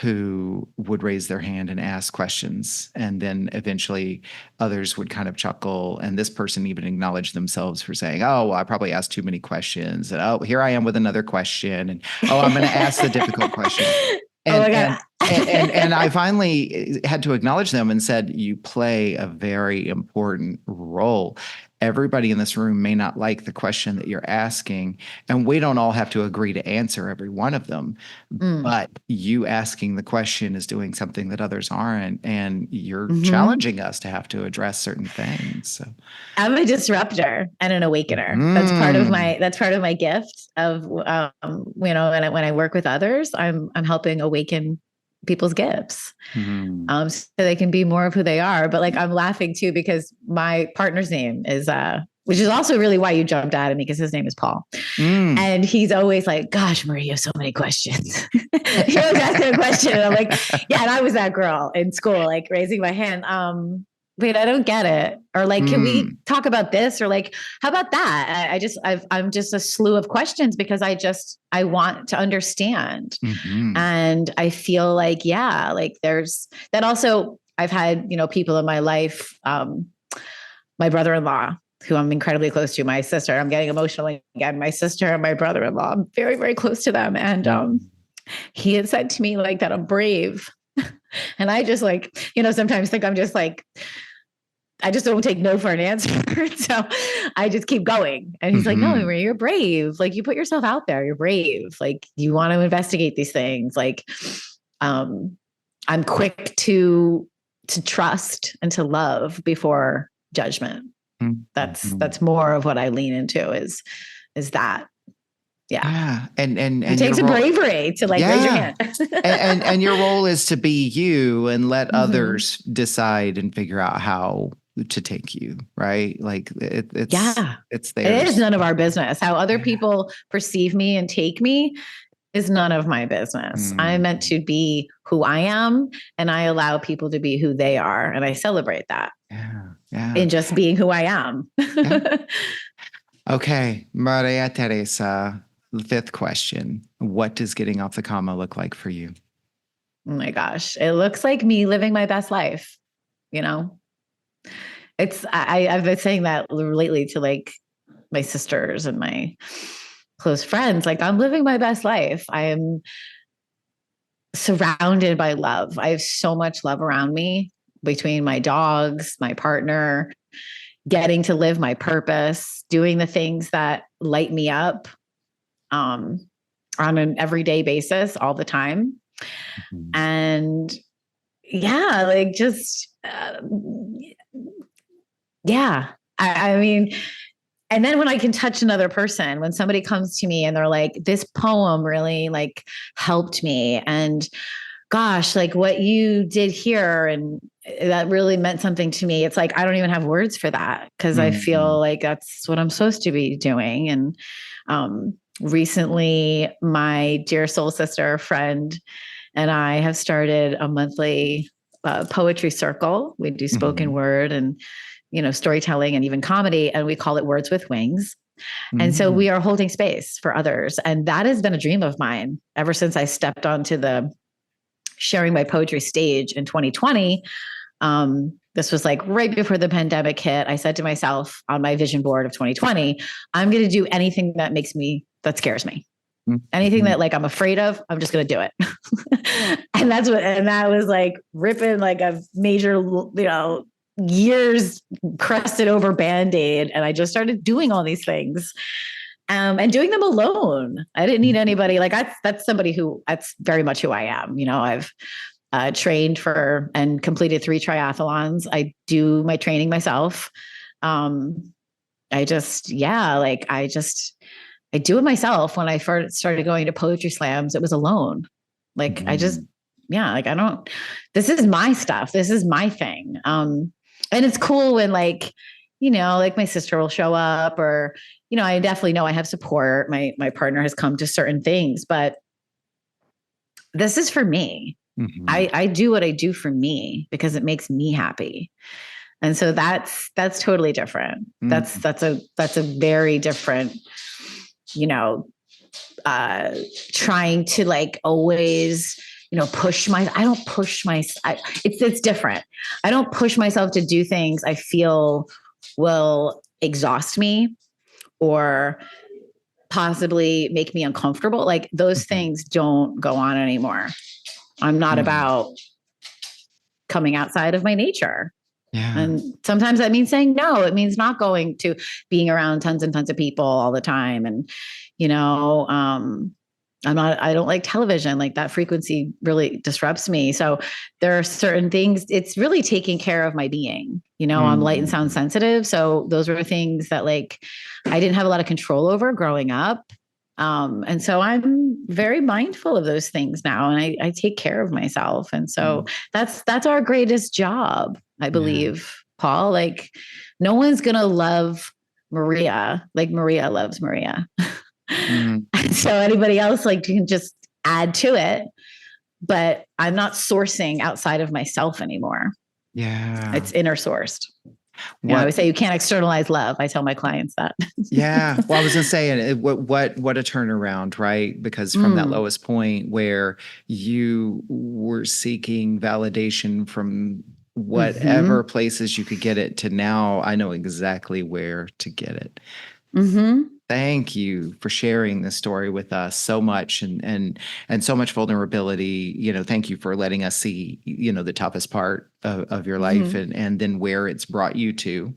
who would raise their hand and ask questions. And then eventually others would kind of chuckle. And this person even acknowledged themselves for saying, oh, well, I probably asked too many questions. And oh, here I am with another question. And oh, I'm going to ask the difficult question. And, oh my God. and I finally had to acknowledge them and said, you play a very important role. everybody in this room may not like the question that you're asking, and we don't all have to agree to answer every one of them. But you asking the question is doing something that others aren't, and you're challenging us to have to address certain things. So I'm a disruptor and an awakener. That's part of my gift of, when I work with others, I'm helping awaken people's gifts, so they can be more of who they are. But like, I'm laughing too, because my partner's name is, which is also really why you jumped out at me, because his name is Paul. And he's always like, gosh, Maria, you have so many questions. He always asks a question. And I'm like, yeah. And I was that girl in school, like raising my hand. Wait, I don't get it. Or like, can we talk about this? Or like, how about that? I'm just a slew of questions, because I want to understand. And I feel like, yeah, like there's that also. I've had, people in my life, my brother-in-law, who I'm incredibly close to, my sister, I'm getting emotional again, my sister and my brother-in-law, I'm very, very close to them. And he had said to me like that I'm brave. And I just like, sometimes think I'm just like, I just don't take no for an answer. So I just keep going. And he's like, no, Maria, you're brave. Like, you put yourself out there. You're brave. Like, you want to investigate these things. Like, I'm quick to trust and to love before judgment. That's more of what I lean into is that. Yeah. And it takes a bravery to like raise your hand. and your role is to be you and let others decide and figure out how to take you, right? Like it's theirs. It is none of our business. How other people perceive me and take me is none of my business. I'm meant to be who I am, and I allow people to be who they are, and I celebrate that. In just being who I am. Okay, Maria Teresa, the fifth question. What does getting off the comma look like for you? Oh my gosh. It looks like me living my best life. I've been saying that lately to like my sisters and my close friends. Like, I'm living my best life. I am surrounded by love. I have so much love around me, between my dogs, my partner, getting to live my purpose, doing the things that light me up on an everyday basis all the time. And like just, I mean, and then when I can touch another person, when somebody comes to me and they're like, this poem really like helped me, and gosh, like what you did here, and that really meant something to me. It's like, I don't even have words for that, because I feel like that's what I'm supposed to be doing. And recently, my dear soul sister friend and I have started a monthly poetry circle. We do spoken word and, storytelling and even comedy, and we call it Words with Wings. And so we are holding space for others. And that has been a dream of mine ever since I stepped onto the sharing my poetry stage in 2020. This was like right before the pandemic hit. I said to myself on my vision board of 2020, I'm going to do anything that scares me. Anything that like I'm afraid of, I'm just going to do it. and that was like ripping like a major, years crusted over Band-Aid. And I just started doing all these things. And doing them alone. I didn't need anybody. Like that's very much who I am. I've trained for and completed 3 triathlons. I do my training myself. I do it myself. When I first started going to poetry slams, it was alone. Like this is my stuff. This is my thing. And it's cool when like my sister will show up, or, I definitely know I have support. My partner has come to certain things, but this is for me. I do what I do for me because it makes me happy. And so that's totally different. That's a very different, trying to like always, it's different. I don't push myself to do things I feel will exhaust me or possibly make me uncomfortable. Like those things don't go on anymore. I'm not about coming outside of my nature. Yeah. And sometimes that means saying no. It means not going to being around tons and tons of people all the time. And, you know, I don't like television. Like that frequency really disrupts me. So there are certain things, it's really taking care of my being. You know, I'm light and sound sensitive. So those were things that like I didn't have a lot of control over growing up. And so I'm very mindful of those things now, and I take care of myself. And so that's our greatest job, I believe, Paul. Like no one's going to love Maria like Maria loves Maria. So anybody else like can just add to it, but I'm not sourcing outside of myself anymore. Yeah. It's inner sourced. I always say you can't externalize love. I tell my clients that. Yeah. Well, I was going to say, what a turnaround, right? Because from that lowest point where you were seeking validation from whatever places you could get it to now, I know exactly where to get it. Thank you for sharing this story with us so much and so much vulnerability. You know, thank you for letting us see, you know, the toughest part of your life and then where it's brought you to.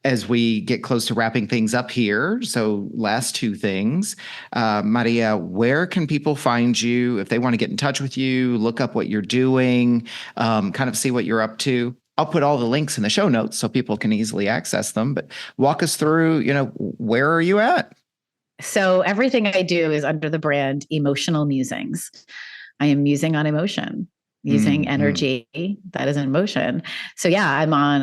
As we get close to wrapping things up here, so last two things, Maria, where can people find you if they want to get in touch with you, look up what you're doing, kind of see what you're up to? I'll put all the links in the show notes so people can easily access them, but walk us through, you know, where are you at? So everything I do is under the brand Emotional Musings. I am musing on emotion, using energy that is in motion. So yeah, I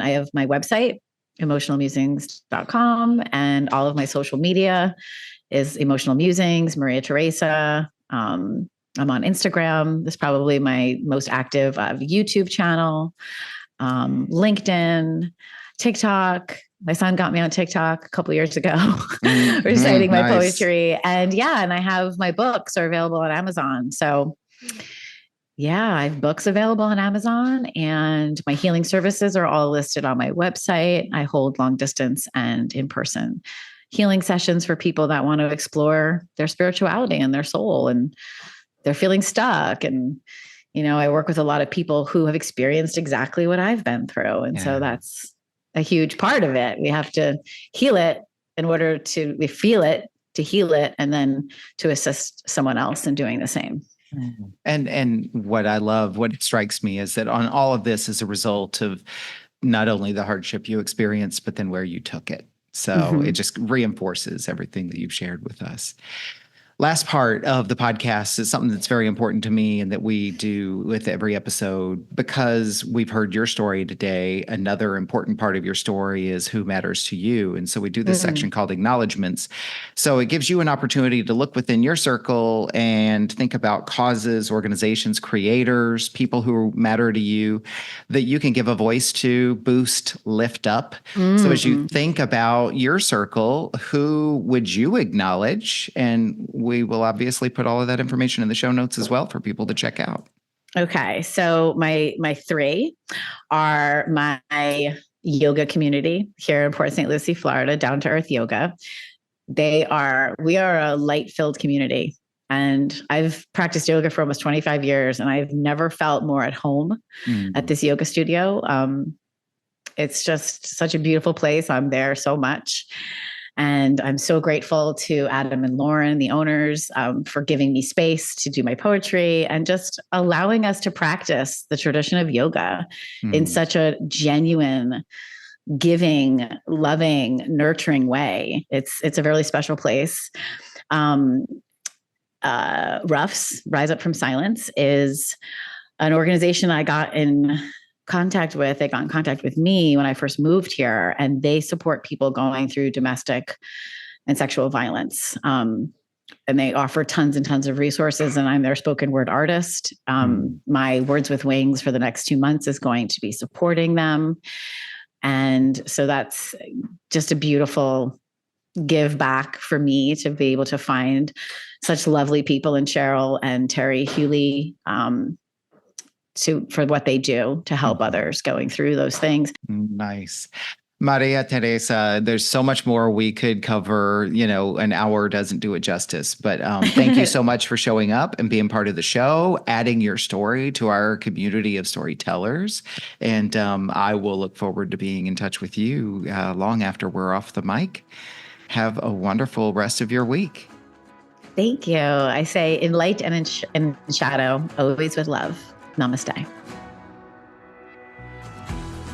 have my website, emotionalmusings.com, and all of my social media is Emotional Musings, Maria Teresa. I'm on Instagram. This is probably my most active YouTube channel, LinkedIn, TikTok. My son got me on TikTok a couple of years ago, reciting my poetry. And I have my books are available on Amazon. So I have books available on Amazon, and my healing services are all listed on my website. I hold long distance and in-person healing sessions for people that want to explore their spirituality and their soul, and they're feeling stuck. And, you know, I work with a lot of people who have experienced exactly what I've been through. And so that's a huge part of it. We have to heal it in order to feel it, to heal it, and then to assist someone else in doing the same. And what I love, what strikes me is that on all of this is a result of not only the hardship you experienced, but then where you took it. So it just reinforces everything that you've shared with us. Last part of the podcast is something that's very important to me and that we do with every episode because we've heard your story today. Another important part of your story is who matters to you. And so we do this section called acknowledgements. So it gives you an opportunity to look within your circle and think about causes, organizations, creators, people who matter to you that you can give a voice to, boost, lift up. So as you think about your circle, who would you acknowledge? And we will obviously put all of that information in the show notes as well for people to check out. Okay. So my three are my yoga community here in Port St. Lucie, Florida, Down to Earth Yoga. We are a light-filled community. And I've practiced yoga for almost 25 years, and I've never felt more at home at this yoga studio. It's just such a beautiful place. I'm there so much. And I'm so grateful to Adam and Lauren, the owners, for giving me space to do my poetry and just allowing us to practice the tradition of yoga in such a genuine, giving, loving, nurturing way. It's a really special place. Ruffs, Rise Up from Silence, is an organization I got in contact with. They got in contact with me when I first moved here, and they support people going through domestic and sexual violence. And they offer tons and tons of resources, and I'm their spoken word artist. My Words with Wings for the next 2 months is going to be supporting them. And so that's just a beautiful give back for me to be able to find such lovely people in Cheryl and Terry Hewley, for what they do to help others going through those things. Nice. Maria Teresa, there's so much more we could cover. An hour doesn't do it justice. But thank you so much for showing up and being part of the show, adding your story to our community of storytellers. And I will look forward to being in touch with you long after we're off the mic. Have a wonderful rest of your week. Thank you. I say in light and in shadow, always with love. Namaste.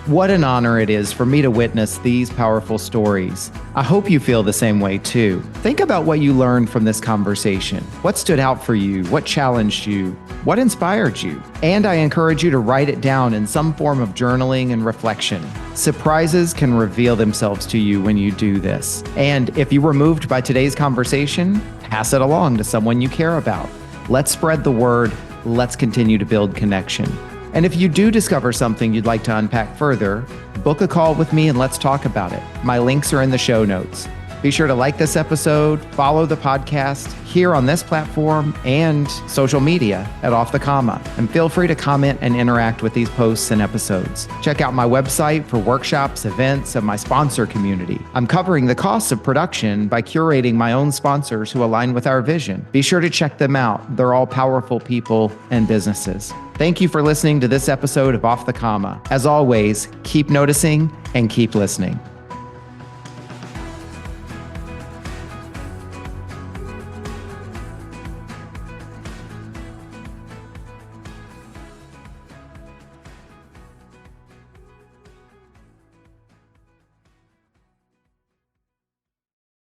What an honor it is for me to witness these powerful stories. I hope you feel the same way too. Think about what you learned from this conversation. What stood out for you? What challenged you? What inspired you? And I encourage you to write it down in some form of journaling and reflection. Surprises can reveal themselves to you when you do this. And if you were moved by today's conversation, pass it along to someone you care about. Let's spread the word. Let's continue to build connection. And if you do discover something you'd like to unpack further, book a call with me and let's talk about it. My links are in the show notes. Be sure to like this episode, follow the podcast here on this platform and social media at Off the Comma, and feel free to comment and interact with these posts and episodes. Check out my website for workshops, events, and my sponsor community. I'm covering the costs of production by curating my own sponsors who align with our vision. Be sure to check them out. They're all powerful people and businesses. Thank you for listening to this episode of Off the Comma. As always, keep noticing and keep listening.